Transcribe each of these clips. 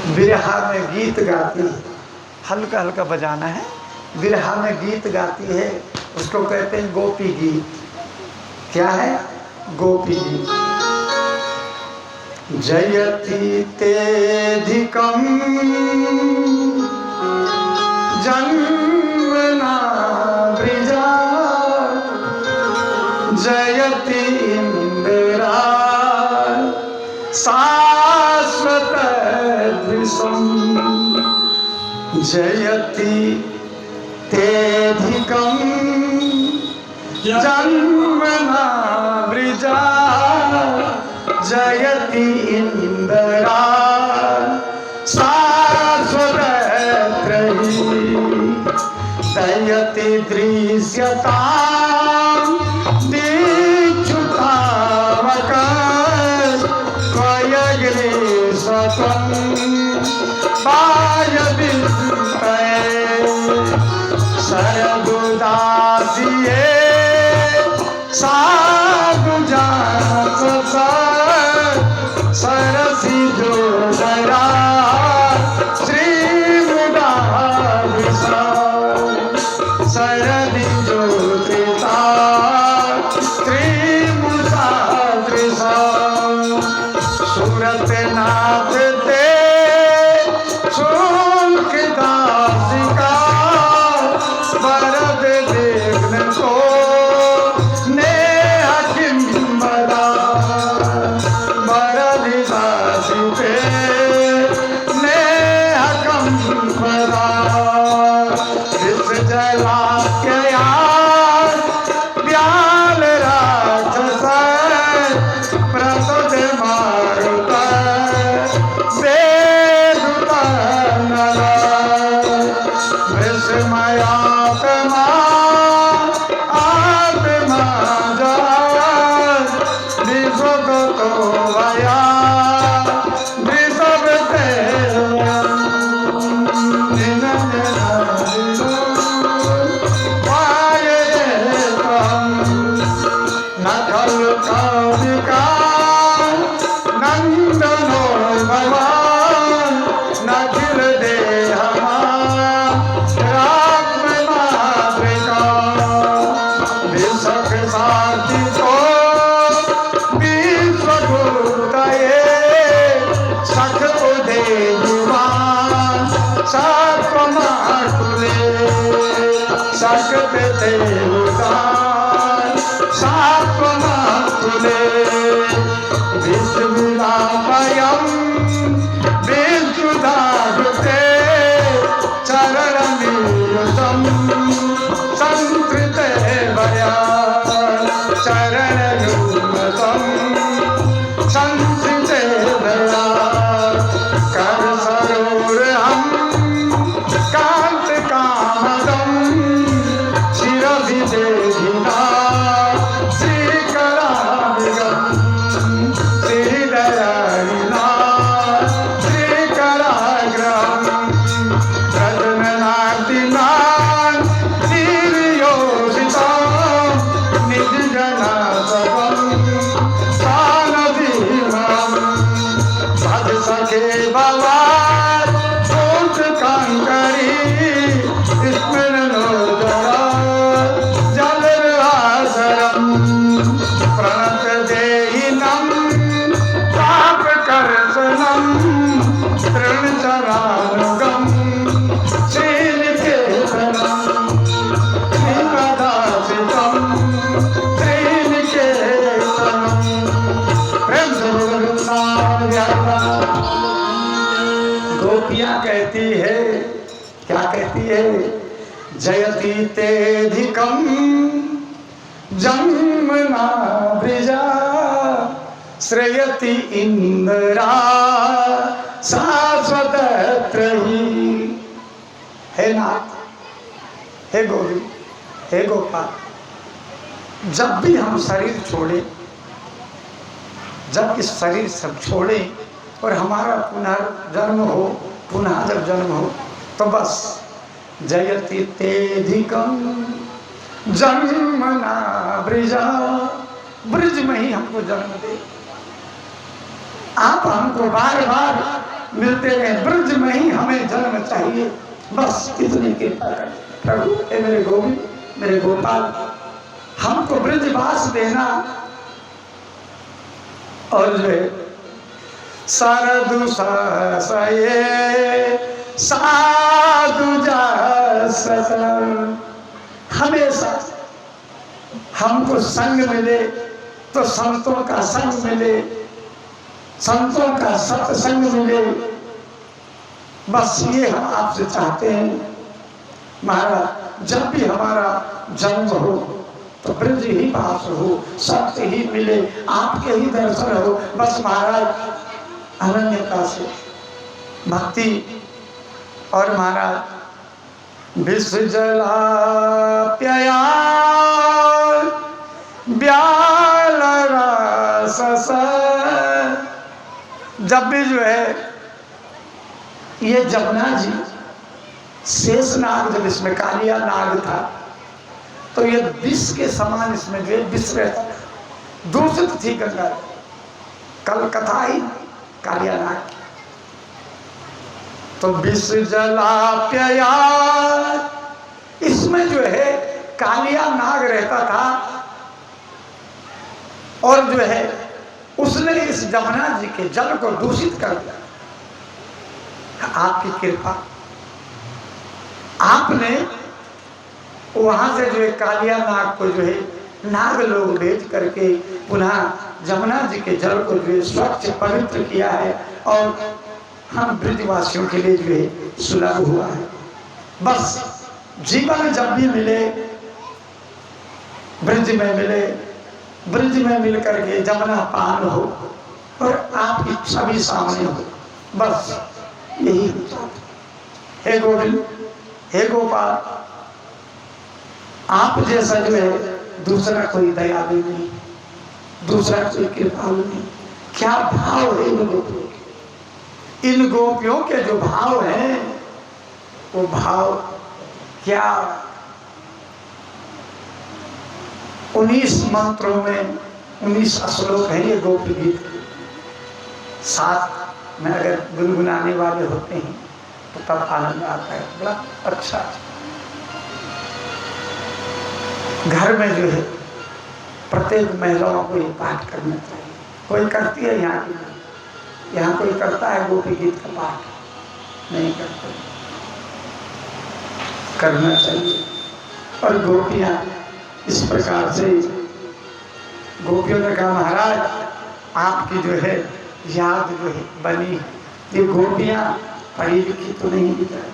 विरहा में गीत गाती, हल्का हल्का बजाना है, विरहा में गीत गाती है, उसको कहते हैं गोपी गीत। क्या है? गोपी गीत। जयति तेधिकं जन्मना वृजा जयति इंदिरा शाश्वत दृशं जयति तेधिकं जन्मना वृजा जयति इंदिरा शाश्वतत्रयी दयति दृश्यतां दीक्षुतावक त्वयग्रेसत्वं वायविस्तये शरदुदासिये साधुजात सरसी जोदरा श्रीमुदाविषा शरदि ज्योतिता श्रीमुदादृशा सूरत नाथ ते शुल्कदासिका वरद देखने को नेह किंबदा वरदिदासिते नेह कंबदा विष जलाख्या व्याल राक्षस प्रसद मारुत वेदुत नर विस्मयात्मा आत्मा जगत विश्वगतो वया विश्वते न खलु कौनिका नंदनो भगवान न खिल देहमा रात्ममातृका विशक शांति तो विश्वभूतये सख उदे जुवान सत्वमाकुले सकत देवतान सात्वमाकुले विश्वविलापयं विश्वदारुते चरणमीयुतं संकृते वया चरणयुग्मतं संस्कृते वया कर सरोरहं कांतकामदं शिरभिदेहिना श्रीकराभिगं श्रीदयानिना श्रीकराग्रहं रत्ननाटिनां निर्योषितं निजजनासवं स्थानभीमं भज सखे भवान् कूटकङ्करी स्मरणोदरा जलरासरं प्रणत देहिनं तापकर्षणं तृणचरानुगं श्रीनिकेतनं श्रीपदासितं श्रीनिकेतनं प्रेम से बोलो साधु। गोपियाँ कहती है, क्या कहती है? जयति तेधिकं जन्मना वृजा श्रेयति इंदिरा शाश्वतत्रयी। हे नाथ, हे गोविंद, हे गोपाल, जब भी हम शरीर छोड़े, जब इस शरीर सब छोड़े और हमारा पुनर्जन्म हो, पुनः जब जन्म हो, तो बस जयति तेधिकं जन्मना वृजा, ब्रज में ही हमको जन्म दे। आप हमको बार बार मिलते रहे, ब्रज में ही हमें जन्म चाहिए, बस इतनी कृपा कर प्रभु। ए मेरे गोविंद, मेरे गोपाल, हमको ब्रजवास देना। और जो है साधु साये साधु जस, हमेशा हमको संग मिले तो संतों का संग मिले, संतों का सत्संग मिले, बस ये हम आपसे चाहते हैं महाराज। जब भी हमारा जन्म हो तो ब्रज ही पास हो, सत्य ही मिले, आपके ही दर्शन हो, बस महाराज अनन्यता से भक्ति। और महाराज विष जला प्याया ब्याल रस, जब भी जो है ये जमुना जी शेष नाग, जब इसमें कालिया नाग था तो ये विष के समान इसमें जो विष रहता था, दूषित थी गंगा। कल कथा ही कालिया नाग की। तो विष जला प्याया, इसमें जो है कालिया नाग रहता था और जो है उसने इस जमुना जी के जल को दूषित कर दिया। आपकी कृपा, आपने वहां से जो है कालिया नाग को जो है नाग लोग भेज करके पुनः जमुना जी के जल को जो है स्वच्छ पवित्र किया है और हम ब्रजवासियों के लिए जो है सुलभ हुआ है। बस जीवन जब भी मिले ब्रज में मिले, ब्रज में मिल करके जमुना पान हो और आपकी छवि सामने हो, बस यही चाहते। हे गोविंद, हे गोपाल, आप जैसा जो है दूसरा कोई दयालु नहीं, दूसरा कोई कृपालु नहीं। क्या भाव है इन गोपियों के, इन गोपियों के जो भाव हैं वो भाव क्या 19 मंत्रों में 19 श्लोक है ये गोपी गीत के। साथ में अगर गुनगुनाने वाले होते हैं तो तब आनंद आता है, बड़ा अच्छा। घर में जो है प्रत्येक महिलाओं को ये पाठ करना चाहिए। कोई करती है यहाँ की, यहाँ कोई करता है गोपी गीत का पाठ? नहीं करते, करना चाहिए। और गोपियाँ इस प्रकार से, गोपियों ने कहा महाराज आपकी जो है याद जो है बनी, ये गोपियाँ पढ़ी लिखी तो नहीं बिचारी,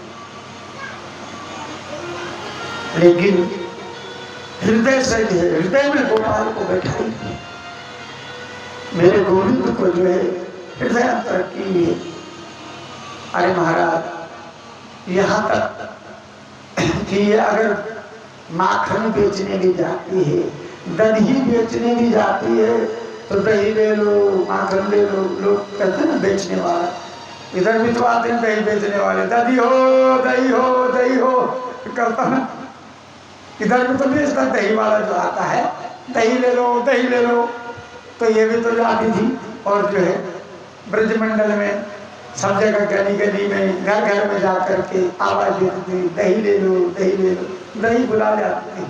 लेकिन हृदय से जो है हृदय में गोपाल को बैठाई, मेरे गोविंद को जो है हृदय अंतर की है। अरे महाराज यहाँ तक कि ये अगर माखन बेचने भी जाती है, दही बेचने भी जाती है, तो दही ले लो, माखन ले लो। लोग कहते हैं ना बेचने वाला, इधर भी तो आते हैं दही बेचने वाले, दही हो दही हो दही हो करता है। इधर भी तो बेचता दही वाला जो आता है, दही ले लो दही ले लो। तो ये भी तो जाती थी और जो है ब्रजमंडल में सब जगह गली गली में घर घर में जा करके आवाज देती थी, दही ले लो दही ले लो। दही बुला जाती थी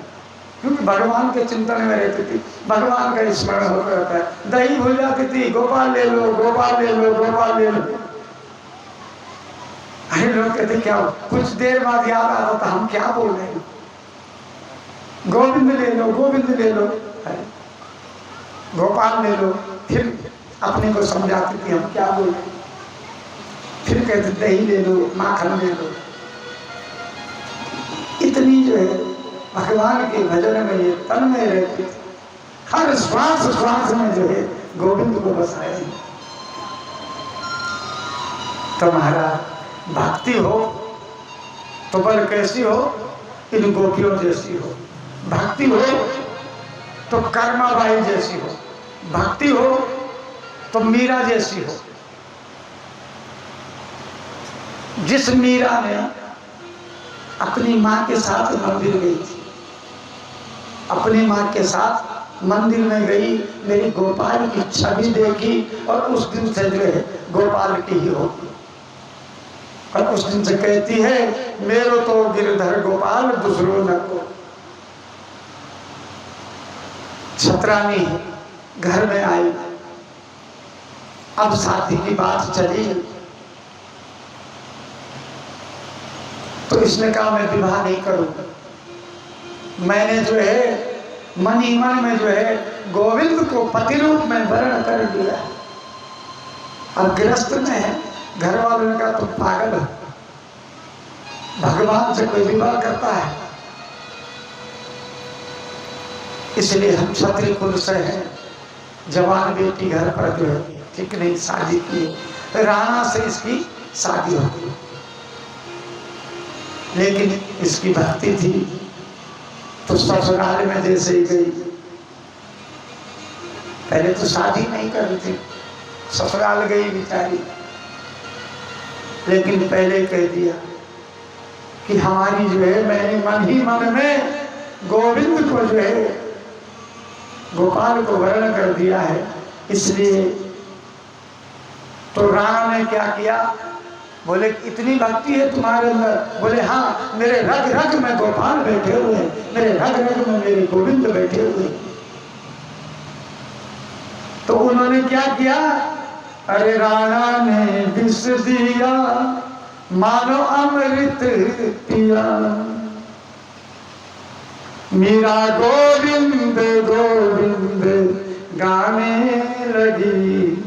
क्योंकि भगवान के चिंतन में रहती थी, भगवान का स्मरण होता रहता है। दही भूल जाती थी, गोपाल ले लो गोपाल ले लो गोपाल ले लो। अरे लोग कहते क्या हो, कुछ देर बाद याद आता था हम क्या बोल रहे हैं, गोविंद ले लो गोविंद ले लो, गोपाल ले लो। फिर अपने को समझाती थी हम क्या बोल रहे हैं, फिर कहते दही ले लो माखन ले लो। इतनी जो है भगवान के भजन में ये तन्मय रहती थी, हर श्वास श्वास में जो है गोविंद को बसाए। तो महाराज भक्ति हो तो बल कैसी हो, इन गोपियों जैसी हो। भक्ति हो तो कर्माबाई जैसी हो, भक्ति हो तो मीरा जैसी हो। जिस मीरा ने अपनी माँ के साथ मंदिर गई थी, अपनी माँ के साथ मंदिर में गई, मेरी गोपाल की छवि देखी और उस दिन से जो है गोपाल की ही होगी। और उस दिन से कहती है मेरो तो गिरधर गोपाल दूसरो न को। छतरानी घर में आई, अब शादी की बात चली तो इसने कहा मैं विवाह नहीं करूंगा। मैंने जो है मन ही मन में जो है गोविंद को पति रूप में वर्ण कर दिया। अब गृहस्थ में है, घर वालों ने कहा तुम पागल हो, भगवान से कोई विवाह करता है? इसलिए हम क्षत्रिय कुल से हैं, जवान बेटी घर पर जो है ठीक नहीं शादी की, राणा से इसकी शादी होगी। लेकिन इसकी भक्ति थी तो ससुराल में जैसे ही गई, पहले तो शादी नहीं कर रही थी, ससुराल गई बेचारी, लेकिन पहले कह दिया कि हमारी जो है मैंने मन ही मन में गोविंद को जो है गोपाल को वर्ण कर दिया है। इसलिए तो राणा ने क्या किया, बोले इतनी भक्ति है तुम्हारे अंदर? बोले हाँ, मेरे रग रग में गोपाल बैठे हुए हैं, मेरे रग रग में मेरे गोविंद बैठे हुए। तो उन्होंने क्या किया, अरे राणा ने विष दिया मानो अमृत पिया, मीरा गोविंद गोविंद गाने लगी,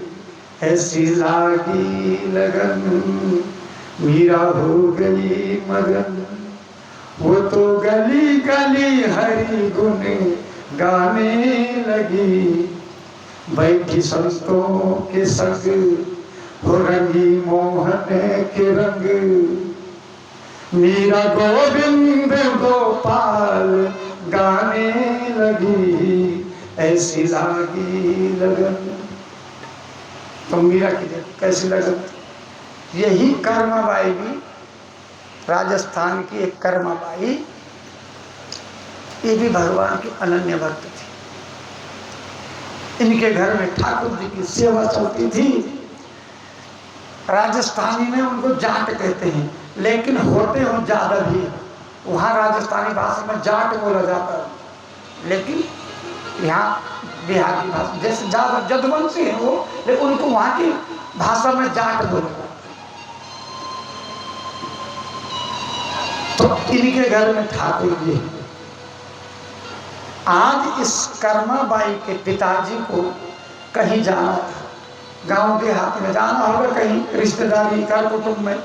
ऐसी लागी लगन मीरा हो गई मगन, वो तो गली गली हरि गुण गाने लगी, बैठी संतों के संग हो रंगी मोहन के रंग, मीरा गोविंद गोपाल गाने लगी, ऐसी लागी लगन। तो मीरा की कैसी लगन? यही कर्माबाई भी, राजस्थान की एक कर्माबाई, ये भी भगवान की अनन्य भक्त थी। इनके घर में ठाकुर जी की सेवा चलती थी। राजस्थानी में उनको जाट कहते हैं, लेकिन होते हो ज्यादा भी, वहाँ राजस्थानी भाषा में जाट बोला जाता है, लेकिन यहाँ बिहार की भाषा जैसे ज्यादा जदवंशी है वो, लेकिन उनको वहाँ की भाषा में जाट बोला जाता है। तो इनके घर में ठाकुर जी। आज इस कर्माबाई के पिताजी को कहीं जाना था, गांव देहात में जाना होगा, कहीं रिश्तेदारी कर कुटुंब में,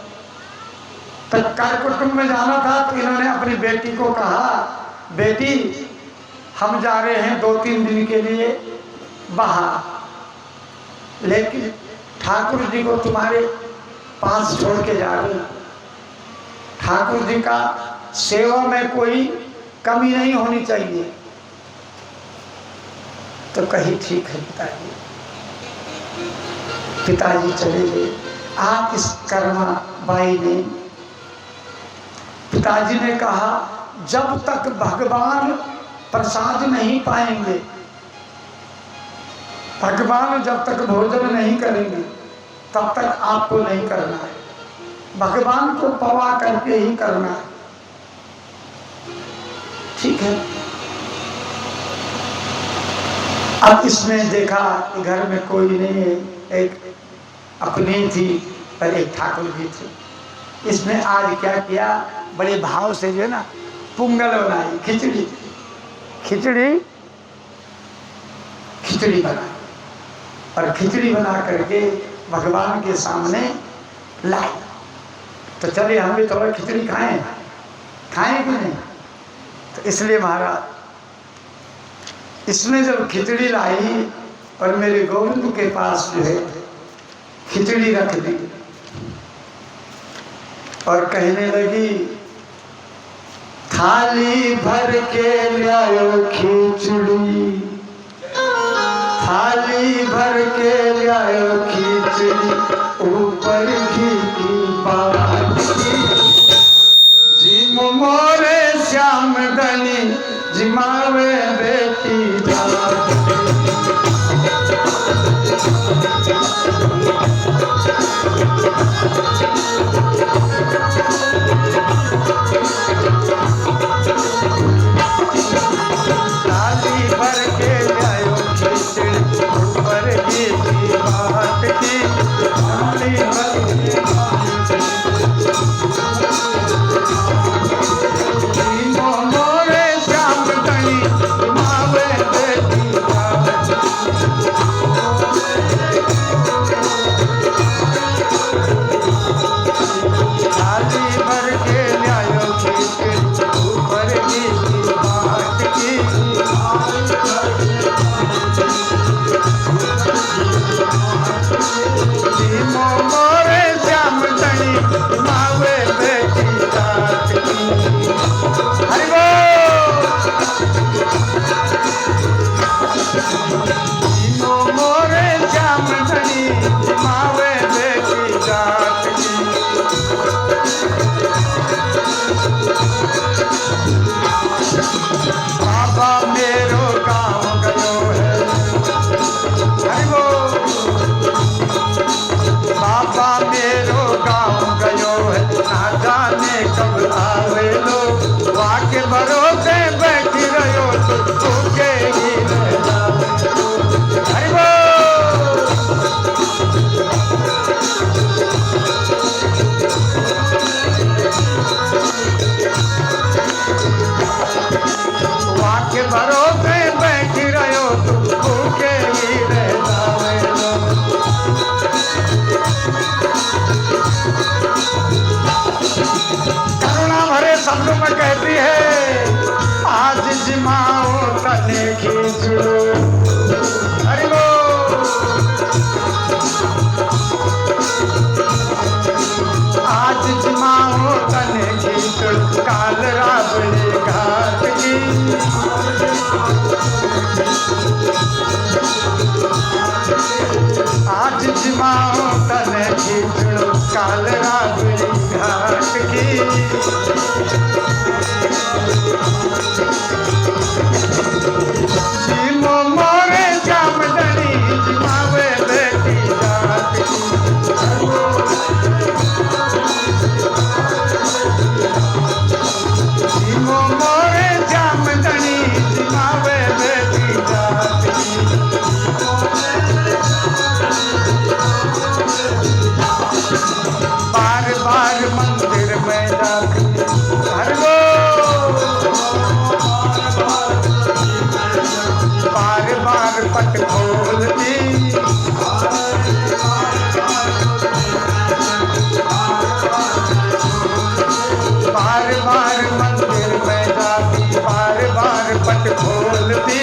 तो कर कुटुंब में जाना था। तो इन्होंने अपनी बेटी को कहा, बेटी हम जा रहे हैं 2-3 दिन के लिए बाहर, लेकिन ठाकुर जी को तुम्हारे पास छोड़ के जा रहे हैं, ठाकुर जी का सेवा में कोई कमी नहीं होनी चाहिए। तो कही ठीक है पिताजी। पिताजी चले गए। आप इस कर्मा बाई ने, पिताजी ने कहा जब तक भगवान प्रसाद नहीं पाएंगे, भगवान जब तक भोजन नहीं करेंगे तब तक आपको नहीं करना है, भगवान को पवा करके ही करना है। ठीक है। अब इसने देखा कि घर में कोई नहीं है, एक अपनी थी पर एक ठाकुर जी थी। इसने आज क्या किया, बड़े भाव से जो है ना पुंगल बनाई, खिचड़ी बनाई, और खिचड़ी बना करके भगवान के सामने लाई। तो चलिए हम भी थोड़ा खिचड़ी खाएं कि नहीं। तो इसलिए महाराज इसने जब खिचड़ी लाई और मेरे गोविंद के पास जो है खिचड़ी रख दी और कहने लगी, थाली भर के लायो खिचड़ी, थाली भर के लायो खिचड़ी, ऊपर घी की बाती, जी मोरे श्याम धनी जिमावे बेटी मावे बेटी जात की। हरि बोल। तीनों मोरे श्याम धनी मावे बेटी जात की। बाबा मेरो गाँव गयो है। हरि बोल। बाबा मेरो गाँव गयो है, ना जाने कब आवे लो। वाके भरोसे बैठी रहो तो भूखे ही रह जावे। हरि बोल। वाके भरोसे बैठी रहो तो भूखे ही रह जावे लो। करुणा भरे शब्द में कहती है, आज जिमाओ तने खींच लो। हरि बोल। आज जिमाओ तने खींच लो, काल राबड़ी घाट की। आज जिमाओ तने खींच लो, काल राबड़ी घाट की। जीमो मोरे श्याम धनी जिमावे बेटी जात की। जीमो मोरे श्याम धनी जिमावे बेटी जात की। बार बार मंदिर में जाती। हरि बोल। बार बार पट खोलती। बार बार मंदिर में जाती, बार बार पट खोलती।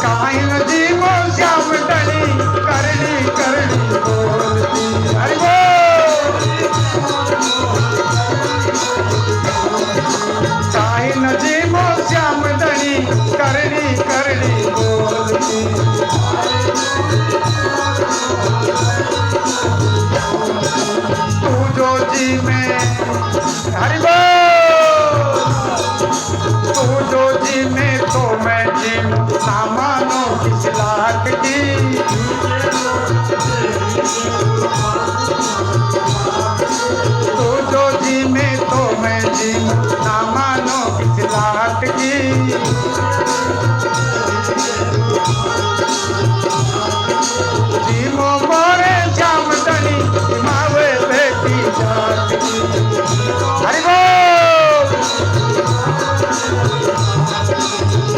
काहिन जीवो श्याम धनी करनी करनी बोलती। हरि बोल। काहिन जीवो श्याम धनी करनी करनी बोलती। तू जो जी में। हरि बोल। तू जो जी में तो मैं जी ना मानो किस लाख की। तू जो जी में तो मैं जी ना मानो किस लाख की। जीमो मोरे श्याम धनी मावे बेटी जात की। हरि बोल।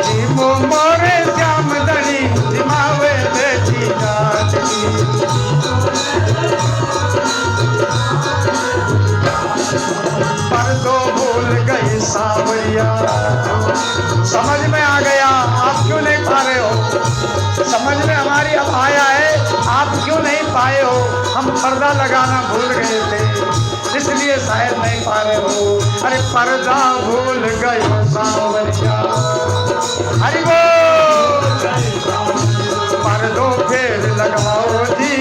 जीमो मोरे श्याम धनी जिमावे बेटी जात की। पर तो भूल गई सावरिया। समझ में आ गया, आप क्यों नहीं पा रहे हो? समझ में हमारी अब आया है, आप क्यों नहीं पाए हो? हम पर्दा लगाना भूल गए थे, इसलिए शायद नहीं पा रहे हो। अरे पर्दा भूल गए सावरिया। हरि बोल। पर्दो फेर लगाओ जी।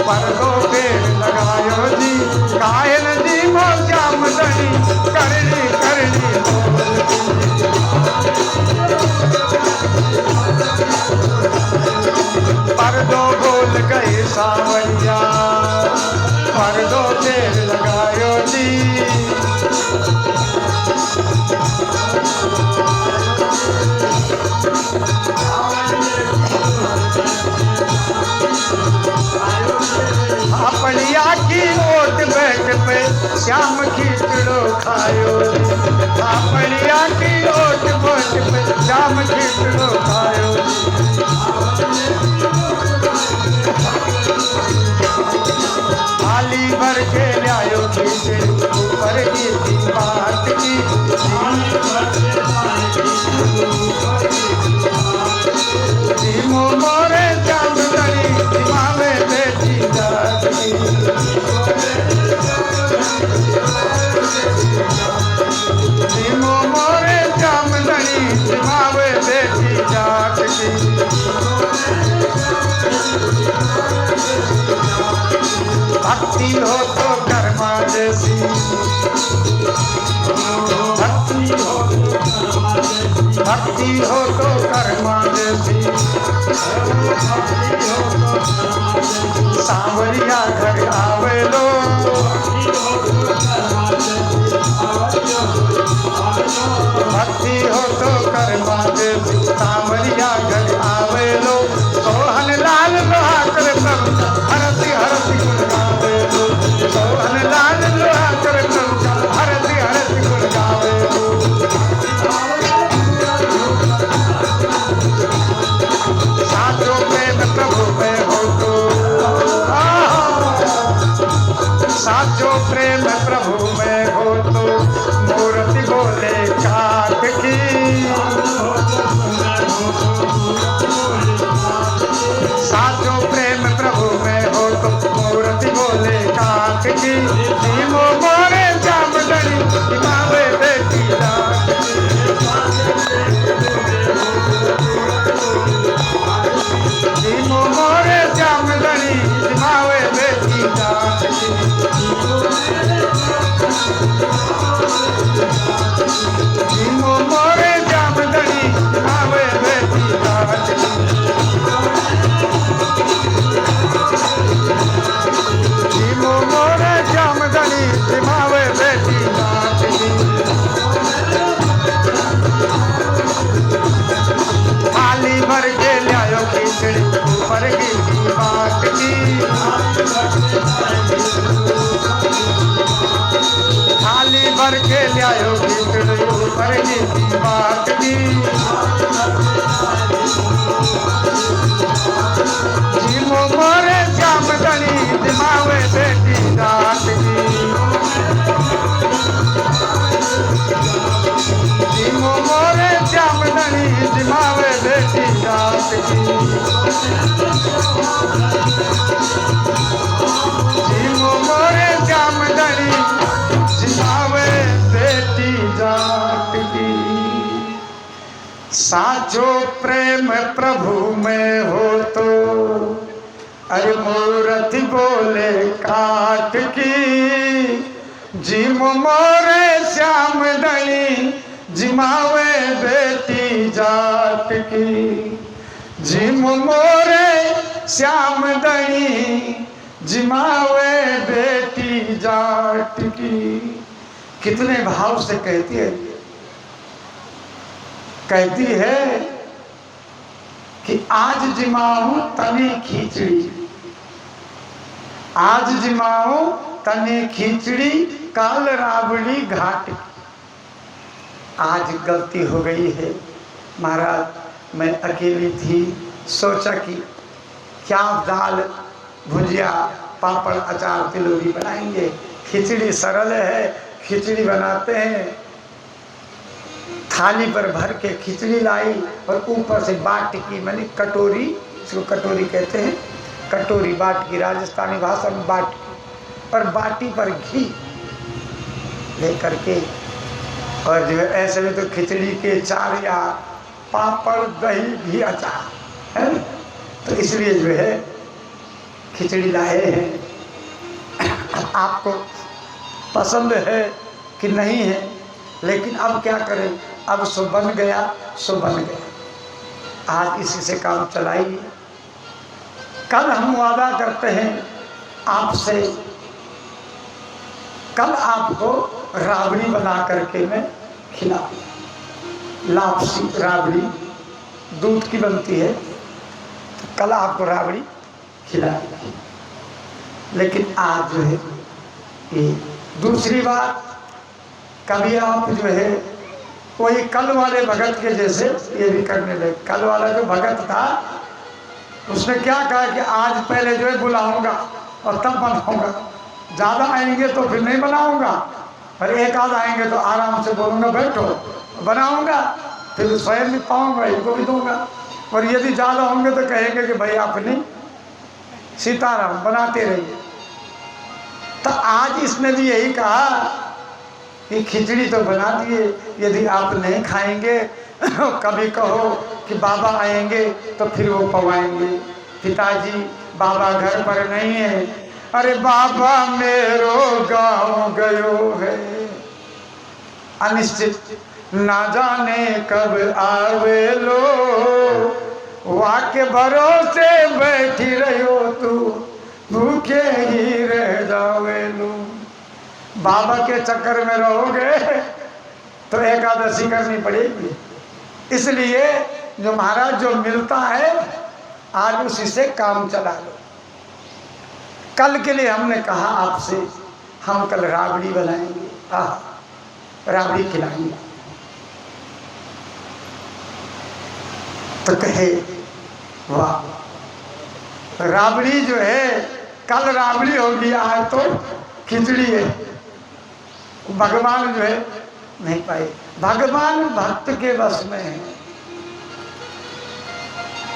पर्दो फेर लगायो जी। काहिन जीवो श्याम धनी करनी करनी बोलती। पर्दो भूल गए सावरिया। पर्दो फेर लगायो जी। अपनिया की ओट बैठ पे श्याम खींचड़ो खायो। अपनिया की ओट बैठ पे श्याम खींचड़ो खायो। थाली भर के लायो खींचड़ी ऊपर की बात की। भक्ति हो तो कर्मा जैसी, सांवरिया घर आवे लो, भक्ति हो तो कर्मा जैसी, सांवरिया घर आवे लो। सोहन लाल लोहा कर प्रभु हरति हरति गुण गावे लो, सोहन लाल लोहा कर प्रभु हरति हरति गुण गावे लो। साचो प्रेम प्रभु में हो तो, साचो प्रेम प्रभु में हो तो मूर्ति बोले काट की, साचो प्रेम प्रभु में हो तो मूर्ति बोले काट की। जीमो मोरे जामदनी दिमावे बेटी डाक, जीमो मोरे जामदनी दिमावे बेटी डाक, जीमो मोरे जामदनी दिमावे बेटी डाक, जीमो मोरे जामदनी दिमावे बेटी डाक। थाली भर के लायो खिचड़ी ऊपर की बात की, थाली भर के लायो खिचड़ी ऊपर की बात की। जीमो मोरे जामदनी दिमावे बेटी डाक की, जीमो मोरे जामदनी दिमावे बेटी डाक की, जीमो मोरे जामदनी दिमावे बेटी डाक की। साचो प्रेम प्रभु में हो तो अरे मूर्ति बोले काट की, जिम मोरे श्याम दनी जिमावे बेटी जाट की, जिम मोरे श्याम दनी जिमावे बेटी जाट की। कितने भाव से कहती है, कहती है कि आज जिमाऊं तने खिचड़ी, आज जिमाऊं तने खिचड़ी काल राबड़ी घाट। आज गलती हो गई है महाराज, मैं अकेली थी, सोचा कि क्या दाल भुजिया पापड़ अचार तिलौरी बनाएंगे, खिचड़ी सरल है, खिचड़ी बनाते हैं। थाली पर भर के खिचड़ी लाई और ऊपर से बाटकी मैंने कटोरी, इसको कटोरी कहते हैं, कटोरी बाटकी राजस्थानी भाषा में बाटकी, और बाटी पर घी ले करके, और जो है ऐसे में तो खिचड़ी के चार या पापड़ दही घी अचार है, तो इसलिए जो है खिचड़ी लाए हैं। आपको पसंद है कि नहीं है, लेकिन अब क्या करें, अब सो बन गया सो बन गया। आज इसी से काम चलाइए। कल हम वादा करते हैं आपसे, कल आपको राबड़ी बना करके मैं खिलाऊं। लापसी राबड़ी दूध की बनती है, तो कल आपको राबड़ी खिलाएंगे। लेकिन आज जो है ये दूसरी बात, कभी आप जो है वही कल वाले भगत के जैसे ये भी करने लगे। कल वाला जो भगत था उसने क्या कहा कि आज पहले जो है बुलाऊंगा और तब बनाऊंगा, ज़्यादा आएंगे तो फिर नहीं बनाऊंगा, और एक आध आएंगे तो आराम से बोलूँगा बैठो, बनाऊंगा, फिर स्वयं भी पाऊँगा, इनको भी दूंगा, और यदि ज़्यादा होंगे तो कहेंगे कि भाई आपने सीताराम बनाते रहिए। तो आज इसने भी यही कहा कि खिचड़ी तो बना दिए, यदि आप नहीं खाएंगे कभी कहो कि बाबा आएंगे तो फिर वो पवाएंगे, पिताजी बाबा घर पर नहीं है, अरे बाबा मेरो गाँव गयो है। अनिश्चित ना जाने कब आवे लो, वाके भरोसे बैठी रहो तू, भूखे ही रह जावे लो। बाबा के चक्कर में रहोगे तो एकादशी करनी पड़ेगी। इसलिए जो महाराज जो मिलता है आज उसी से काम चला लो। कल के लिए हमने कहा आपसे हम कल राबड़ी बनाएंगे, राबड़ी खिलाएंगे। तो कहे वाह, राबड़ी जो है कल राबड़ी होगी, आज तो खिचड़ी है। भगवान जो है नहीं पाए, भगवान भक्त के बस में है।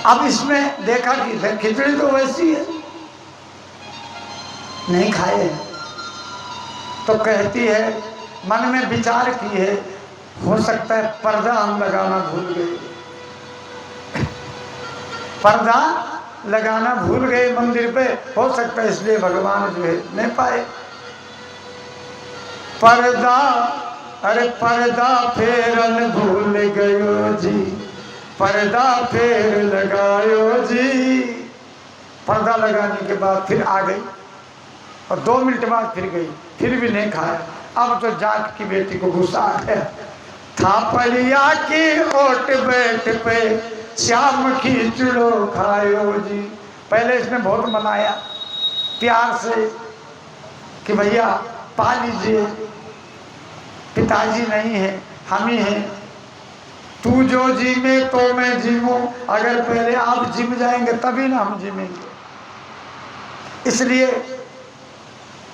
अब इसमें देखा कि खिचड़ी तो वैसी है, नहीं खाए, तो कहती है मन में विचार की है, हो सकता है पर्दा हम लगाना भूल गए, पर्दा लगाना भूल गए मंदिर पे, हो सकता है इसलिए भगवान जो है नहीं पाए। पर्दा, अरे पर्दा फेरन भूल गयो जी, पर्दा फेर लगायो जी। पर्दा लगाने के बाद फिर आ गई और 2 मिनट बाद फिर गई, फिर भी नहीं खाया। अब तो जाट की बेटी को गुस्सा आ गया, थापड़िया की ओट बैठ पे श्याम खिचड़ो खायो जी। पहले इसने बहुत मनाया प्यार से कि भैया पा लीजिए, पिताजी नहीं है हम ही हैं, तू जो जिमे तो मैं जिमूं, अगर पहले आप जिम जाएंगे तभी ना हम जिमेंगे। इसलिए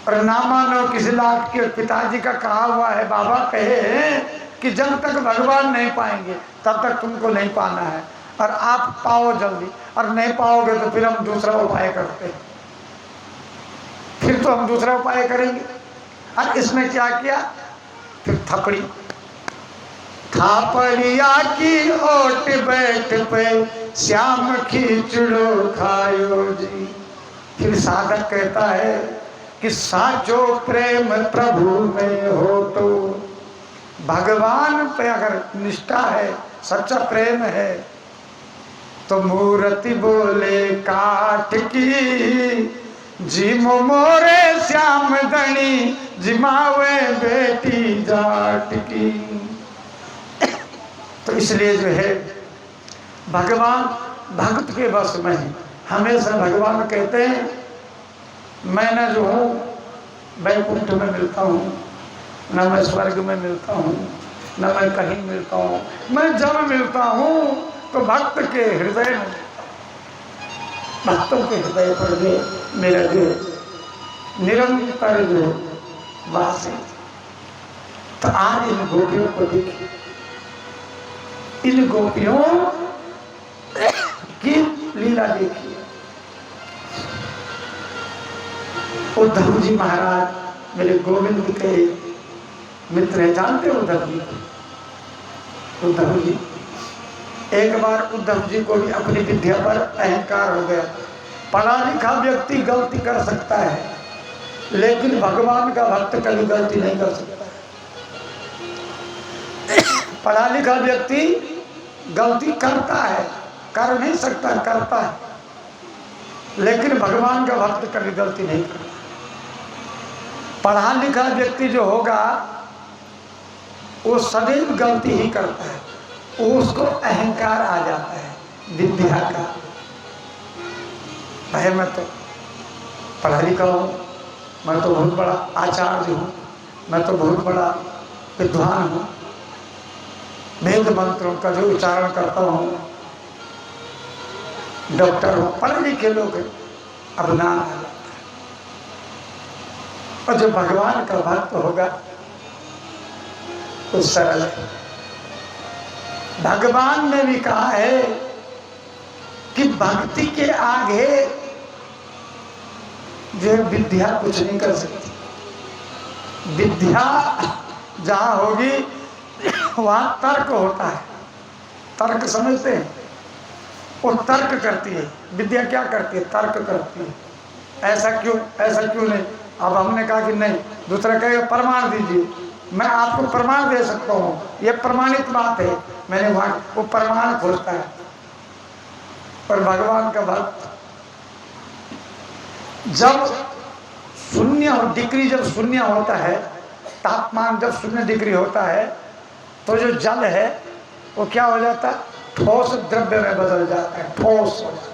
और ना मानो किसी लाख के पिताजी का कहा हुआ है, बाबा कहे हैं कि जब तक भगवान नहीं पाएंगे तब तक तुमको नहीं पाना है, और आप पाओ जल्दी, और नहीं पाओगे तो फिर हम दूसरा उपाय करते हैं, फिर तो हम दूसरा उपाय करेंगे। और इसमें क्या किया, फिर थपड़ी, थापड़िया की ओट बैठ पे श्याम खिचड़ो खायो जी। फिर साधक कहता है कि साचो प्रेम प्रभु में हो तो, भगवान पे अगर निष्ठा है, सच्चा प्रेम है, तो मूर्ति बोले काठ की, जिमो मोरे श्याम धनी, जिमावे बेटी जाट की। तो इसलिए जो है भगवान भक्त के बस में है। हमेशा भगवान कहते हैं मैं न जो हूँ वैकुंठ में मिलता हूँ, न मैं स्वर्ग में मिलता हूँ, न मैं कहीं मिलता हूँ, मैं जब मिलता हूँ तो भक्त के हृदय में, भक्तों के हृदय पर जो मेरा जो निरंतर जो वास है। तो आज इन गोपियों को देखिए, इन गोपियों की लीला देखिए। उद्धव जी महाराज मेरे गोविंद के मित्र हैं, जानते हो उद्धव जी? उद्धव जी, एक बार उद्धव जी को भी अपनी विद्या पर अहंकार हो गया। पढ़ा लिखा व्यक्ति गलती कर सकता है, लेकिन भगवान का भक्त कभी गलती नहीं कर सकता। पढ़ा लिखा व्यक्ति गलती करता है, कर नहीं सकता, करता है, लेकिन भगवान का भक्त कभी गलती नहीं करता। पढ़ा लिखा व्यक्ति जो होगा वो सदैव गलती ही करता है, वो उसको अहंकार आ जाता है विद्या का। भाई मैं तो पढ़ा लिखा हूँ, मैं तो बहुत बड़ा आचार्य हूँ, मैं तो बहुत बड़ा विद्वान हूँ, वेद मंत्रों का जो उच्चारण करता हूँ, डॉक्टर हूँ, पढ़े लिखे लोग अब नाम आ जाता है। और जो भगवान का भक्त होगा तो सरल है। भगवान ने भी कहा है कि भक्ति के आगे जो विद्या कुछ नहीं कर सकती। विद्या जहाँ होगी वहाँ तर्क होता है, तर्क समझते हैं, वो तर्क करती है। विद्या क्या करती है? तर्क करती है। ऐसा क्यों, ऐसा क्यों नहीं। अब हमने कहा कि नहीं, दूसरा कहेगा प्रमाण दीजिए, मैं आपको प्रमाण दे सकता हूँ, ये प्रमाणित बात है। मैंने वहाँ वो प्रमाण खोजता है। पर भगवान का भक्त जब शून्य डिग्री, जब शून्य होता है, तापमान जब 0 डिग्री होता है, तो जो जल है वो क्या हो जाता है? ठोस द्रव्य में बदल जाता है, ठोस हो जाता है।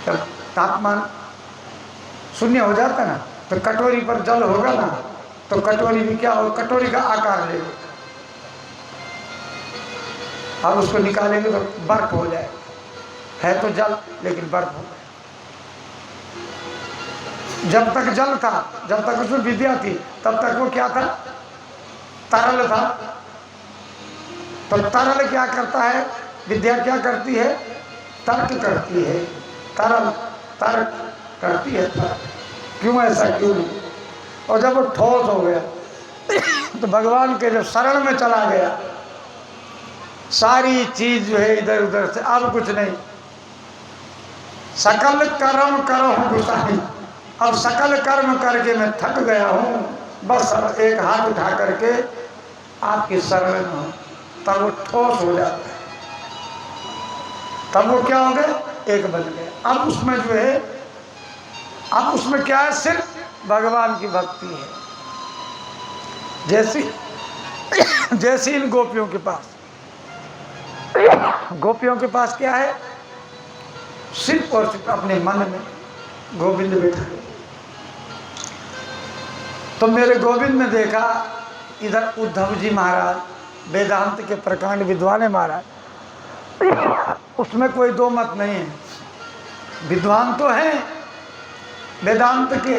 जब तापमान 0 हो जाता है ना, तो कटोरी पर जल होगा ना, तो कटोरी में क्या हो, कटोरी का आकार ले लेगा। अब उसको निकालेंगे तो बर्फ हो जाएगा। है तो जल लेकिन बर्फ हो गया। जब तक जल था, जब तक उसमें विद्या थी, तब तक वो क्या था? तरल था। तो तरल क्या करता है? विद्या क्या करती है? तर्क करती है। तरल तर्क करती है, तर्क। क्यों ऐसा, क्यों नहीं? और जब वो ठोस हो गया तो भगवान के जब शरण में चला गया, सारी चीज जो है इधर उधर से, अब कुछ नहीं। सकल कर्म करो गुसाई, अब सकल कर्म करके मैं थक गया हूँ, बस अब एक हाथ उठा करके आपकी शरण में हूँ। तब वो ठोस हो जाता है, तब वो क्या हो गया? एक बन गया। अब उसमें जो है, अब उसमें क्या है? सिर्फ भगवान की भक्ति है। जैसी इन गोपियों के पास, गोपियों के पास क्या है? सिर्फ और सिर्फ अपने मन में गोविंद बैठा। तो मेरे गोविंद ने देखा, इधर उद्धव जी महाराज वेदांत के प्रकांड विद्वान है महाराज, उसमें कोई दो मत नहीं है। विद्वान तो हैं वेदांत के।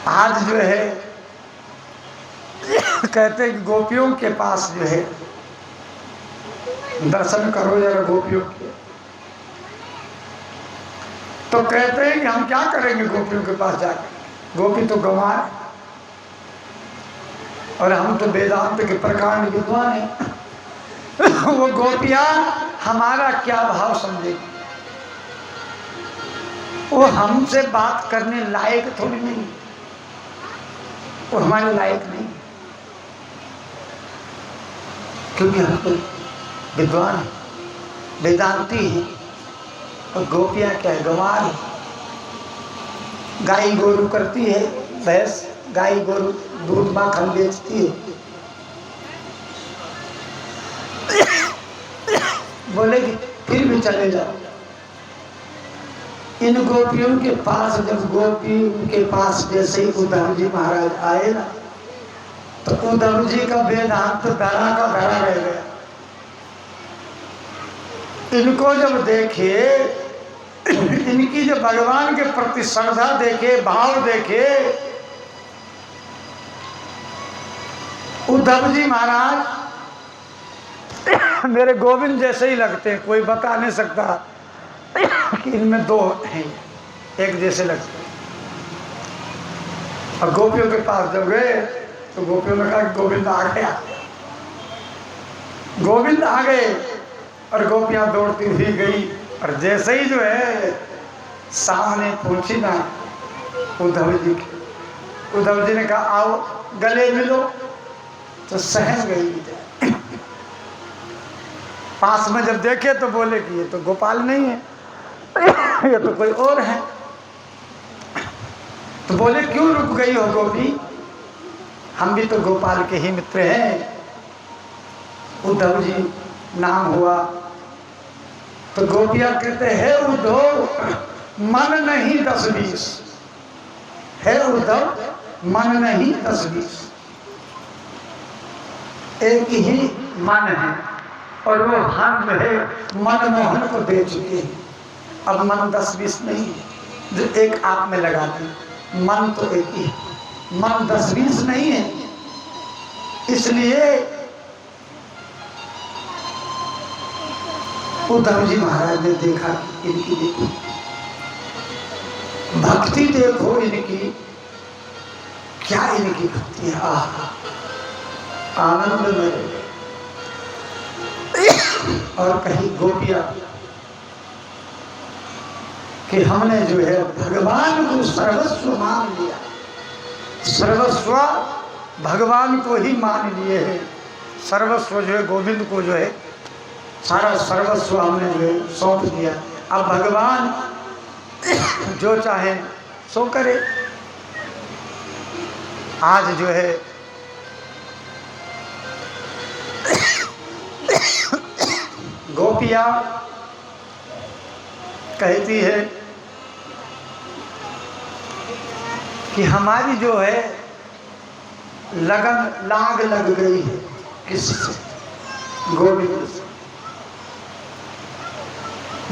आज जो है कहते हैं कि गोपियों के पास जो है, दर्शन करो जरा गोपियों के, तो कहते हैं कि हम क्या करेंगे गोपियों के पास जाकर, गोपी तो गंवार और हम तो वेदांत के प्रकांड विद्वान हैं। वो गोपियां हमारा क्या भाव समझेगी? वो हमसे बात करने लायक थोड़ी नहीं, वो हमारे लायक नहीं, क्योंकि हम तो विद्वान हैं, वेदांती हैं। और गोपियां क्या है? गंवार है। गाय गोरू करती है, भैंस गाय गोरू दूध माखन बेचती है। बोलेगी फिर भी चले जाओ। इन गोपियों के पास, जब गोपी उनके पास जैसे ही उद्धव जी महाराज आए ना, तो उद्धव जी का वेदांत धरा का धरा रह गया। इनको जब देखे, इनकी जब भगवान के प्रति श्रद्धा देखे, भाव देखे, उद्धव जी महाराज मेरे गोविंद जैसे ही लगते हैं, कोई बता नहीं सकता कि इनमें दो हैं, एक जैसे लगते हैं। और गोपियों के पास जब गए तो गोपियों ने कहा गोविंद आ गया, गोविंद आ गए। और गोपियां दौड़ती हुई गई, और जैसे ही जो है सामने पहुंची ना उद्धव जी के, उद्धव जी ने कहा आओ गले मिलो, तो सहम गई। पास में जब देखे तो बोले कि ये तो गोपाल नहीं है, ये तो कोई और है। तो बोले क्यों रुक गई हो गोपी, हम भी तो गोपाल के ही मित्र हैं। उद्धव जी नाम हुआ तो गोपियां कहते हैं उद्धव मन नहीं 10-20, है उद्धव मन नहीं 10-20, एक ही मन है। और वो हम जो है मनमोहन को दे चुके हैं। अब मन 10-20 नहीं है जो एक आप में लगा दें, मन तो एक ही, मन 10-20 नहीं है। इसलिए उद्धव जी महाराज ने देखा, इनकी देखो भक्ति, देखो इनकी क्या, इनकी भक्ति है, आनंद में। और कहीं गोपियां कि हमने जो है भगवान को सर्वस्व मान लिया, सर्वस्व भगवान को ही मान लिए है। सर्वस्व जो है गोविंद को जो है सारा सर्वस्व हमने जो है सौंप दिया। अब भगवान जो चाहे सो करे। आज जो है गोपियाँ कहती है कि हमारी जो है लगन लाग लग गई है किससे? गोविंद से।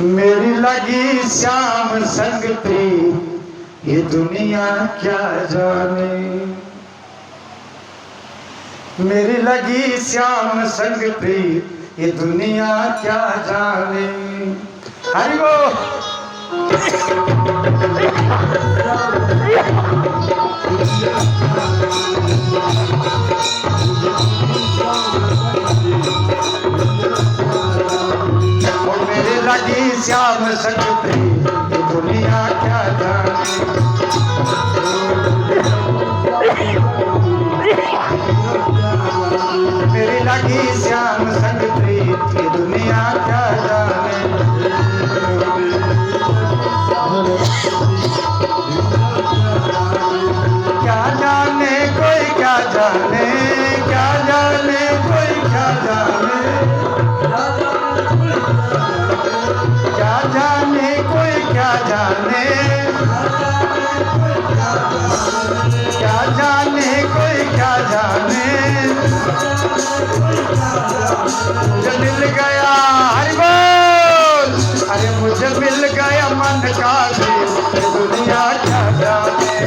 मेरी लगी श्याम संग प्रीत, ये दुनिया क्या जाने। मेरी लगी श्याम संग प्रीत, ये दुनिया क्या जाने। हरि बोल। मेरे लगी श्याम संग प्रीत, ये दुनिया क्या जाने। मेरी लगी श्याम संग प्रीत, ये दुनिया क्या जाने। क्या जाने कोई क्या जाने, क्या जाने कोई क्या जाने। क्या जाने कोई क्या जाने, क्या जाने कोई क्या जाने। मुझे मिल गया हरि बोल, अरे मुझे मिल गया मन का दिल, दुनिया क्या जाने।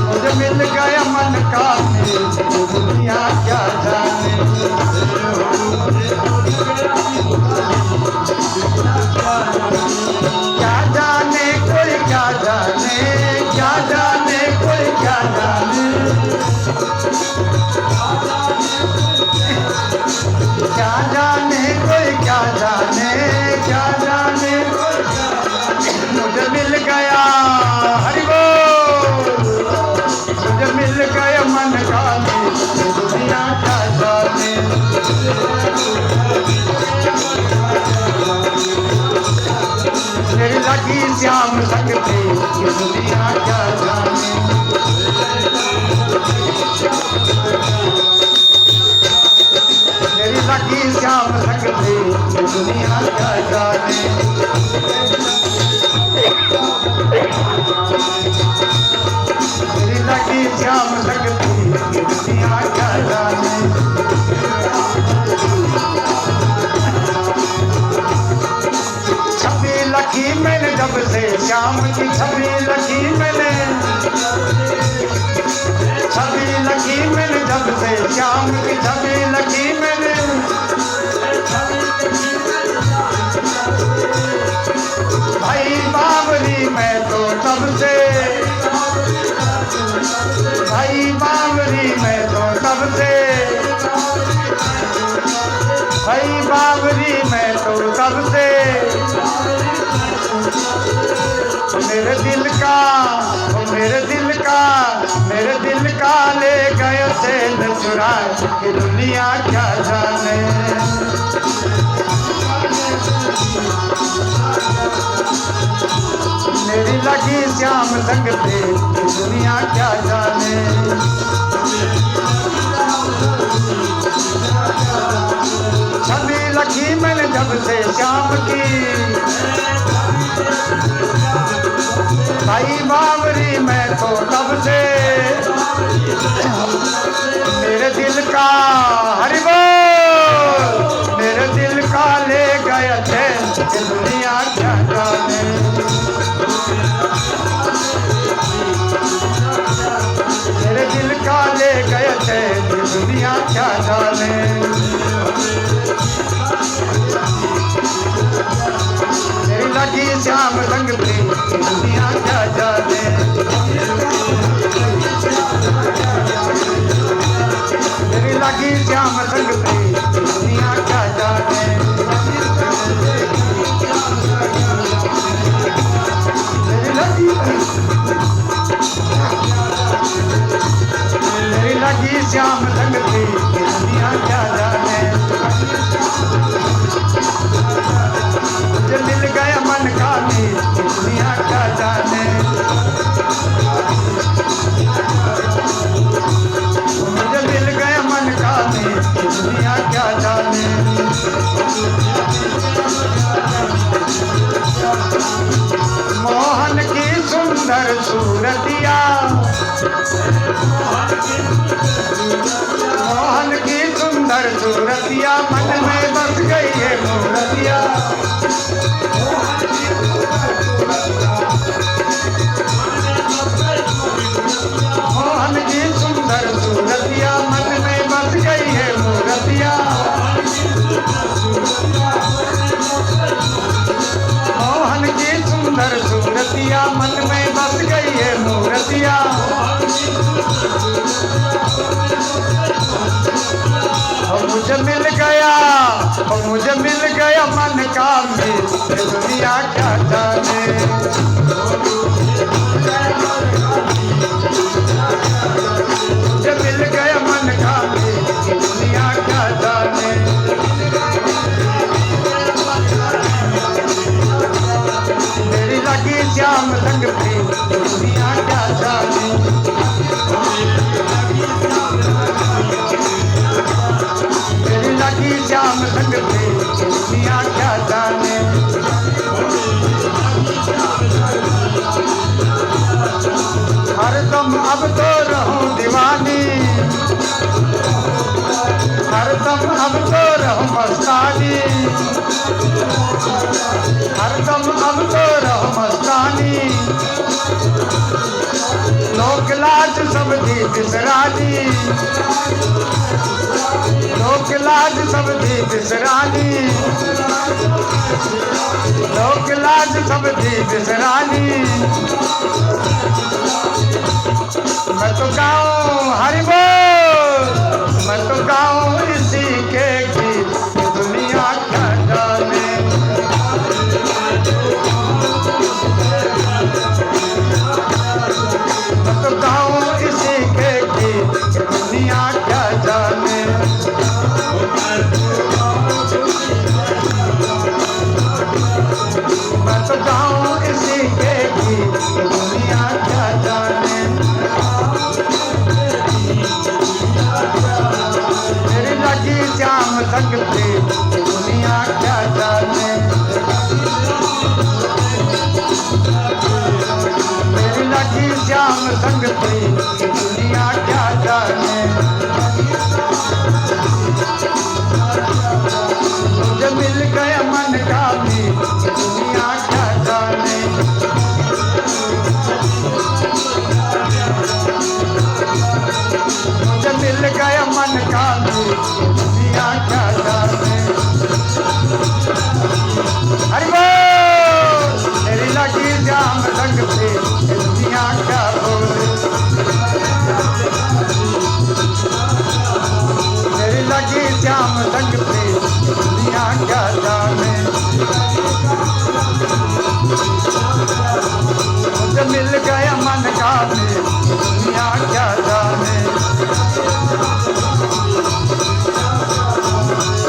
मुझे मिल गया मन का दिल, दुनिया क्या जाने। क्या जाने कोई क्या जाने, क्या जाने कोई क्या जाने। क्या जाने कोई क्या जाने, क्या जाने कोई क्या जाने। मुझे मिल गया हरि बोल, मुझे मिल गया मन का दिल, दुनिया क्या जाने। मेरी लगी श्याम संग प्रीत, ये दुनिया क्या जाने। मेरी लगी श्याम संग प्रीत, ये दुनिया क्या जाने। मेरी लगी श्याम संग प्रीत, ये दुनिया क्या जाने। छवि लखी मैंने जब से श्याम की छवि लखी मैंने, छवि लखी मैंने जब से श्याम की छवि लखी मैंने। भाई बावरी मैं तो तब से, भाई बावरी मैं तो तब से, भाई बावरी मैं तो तब से। मेरे दिल का, मेरे दिल का, मेरे दिल का ले गए चैन चुराए, कि दुनिया क्या जाने। मेरी लगी श्याम संग प्रीत, दुनिया क्या जाने। छवि लखी मैंने जब से श्याम की, भाई बावरी मैं तो तब से। मेरे दिल का हरि बोल, मेरे दिल का ले गया चैन, कि दुनिया क्या जाने। मेरे दिल का ले गया चैन, कि दुनिया क्या जाने। मेरी लगी श्याम संग प्रीत, दुनिया क्या जाने। मेरी लगी श्याम संग प्रीत, दुनिया क्या जाने। लगी श्याम संग प्रीत दुनिया क्या जाने। मुझे मिल गया मन का मीत दुनिया क्या जाने। मुझे मिल गया मन का मीत दुनिया क्या जाने। मोहन की सुंदर सूरतिया, मोहन की सुंदर सूरतिया मन में बस गई है मूरतिया। मोहन की सुंदर सूरतिया मन में बस गई है मूरतिया। मोहन की सुंदर सूरतिया मन में बस गई है मूरतिया। मुझे मिल गया, मुझे मिल गया मन का मीत दुनिया क्या जाने। मुझे मिल गया मन का मीत दुनिया क्या जाने। मेरी लगी श्याम संग प्रीत दुनिया क्या जाने। मेरी लगी श्याम संग प्रीत दुनिया क्या जाने। हरदम अब तो रहूं दीवानी, हरदम अब तो रहूं मस्तानी। हरदम अब तो रहूं मस्तानी। लोक लाज सब दी बिसरानी। लोक लाज सब दी बिसरानी। लोक लाज सब दी बिसरानी। मैं तो गाऊं हरि बोल, मैं तो गाऊं इसी के गीत दुनिया क्या जाने। मैं तो गाऊं इसी के गीत दुनिया क्या जाने। मैं तो गाऊं इसी के गीत दुनिया क्या जाने। मेरी लगी श्याम संग प्रीत दुनिया क्या जाने। मेरी लगी श्याम संग प्रीत दुनिया क्या जाने। मुझे मिल गया मन का मीत दुनिया क्या जाने। मुझे मिल गया मन का मीत दुनिया क्या जाने। हरि बोल। मेरी लगी श्याम संग प्रीत दुनिया क्या बोले। मेरी लगी श्याम संग प्रीत दुनिया क्या जाने। मुझे मिल गया मन का मीत दुनिया क्या जाने।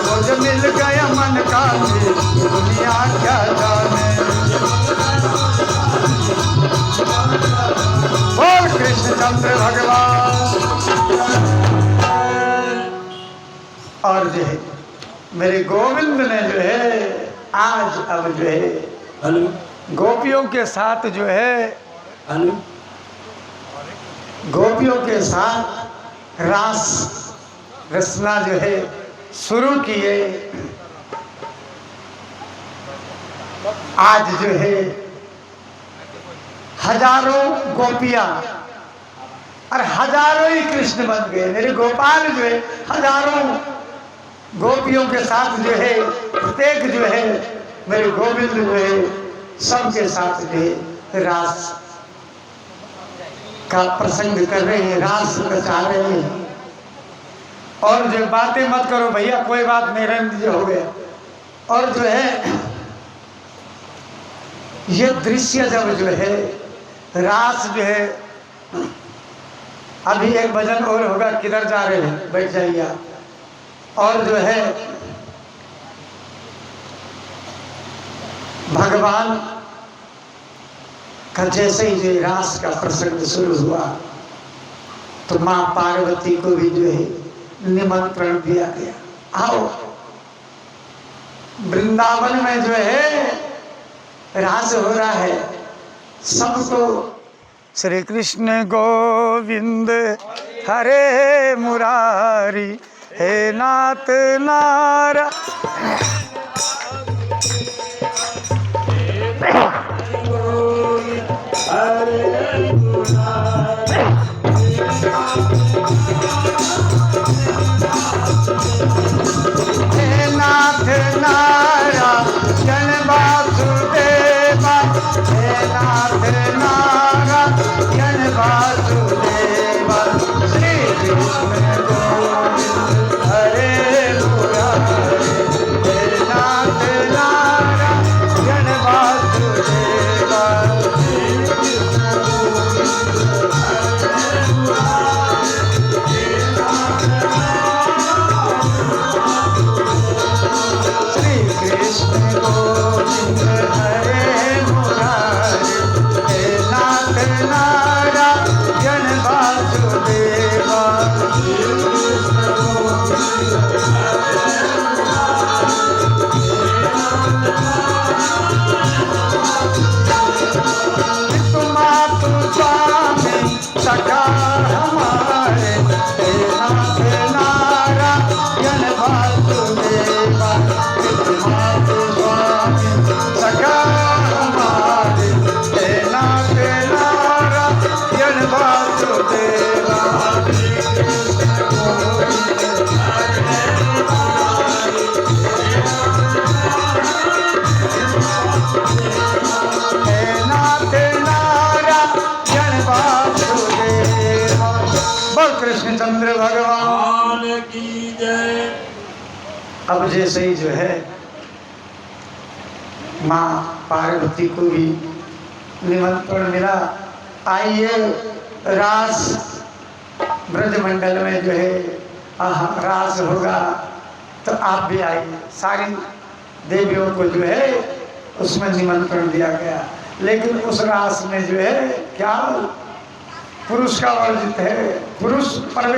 मुझे मिल गया मन का मीत दुनिया क्या जाने। बोल कृष्णचंद्र भगवान। और जो है मेरे गोविंद ने जो है आज अब जो है गोपियों के साथ जो है गोपियों के साथ रास रचना जो है शुरू किए। आज जो है हजारों गोपियां और हजारों ही कृष्ण बन गए। मेरे गोपाल जो है हजारों गोपियों के साथ जो है प्रत्येक जो है मेरे गोविंद जो है सबके साथ जो है रास का प्रसंग कर रहे हैं, रास रचा रहे हैं। और जो बातें मत करो भैया, कोई बात नहीं, रहने दीजिए, हो गया। और जो है ये दृश्य जब जो है रास जो है अभी एक भजन और होगा, किधर जा रहे हैं, बैठ जाइए आप। और जो है भगवान का जैसे ही जो रास का प्रसंग शुरू हुआ तो माँ पार्वती को भी जो है निमंत्रण दिया गया, आओ वृंदावन में जो है रास हो रहा है, सबको श्री कृष्ण गोविंद हरे मुरारी हे नाथ नारा। हे नाथ नारायण वासुदेवा, हे नाथ नारायण वासुदेवा, श्री कृष्ण गोविंद हरे मुरारी हे नाथ नारायण वासुदेवा। सखा हमारे हे नाथ नारायण वासुदेवा, मातु स्वामी सखा हमारे हे नाथ नारायण वासुदेवा। हे नाथ नारायण वासुदेवा। बोल कृष्णचंद्र भगवान की जय। अब जैसे ही जो है माँ पार्वती को भी निमंत्रण मिला, आइए रास ब्रजमंडल में जो है रास होगा तो आप भी आइए। सारी देवियों को जो है उसमें निमंत्रण दिया गया, लेकिन उस रास में जो है क्या पुरुष का वर्जित है, पुरुष प्रवेश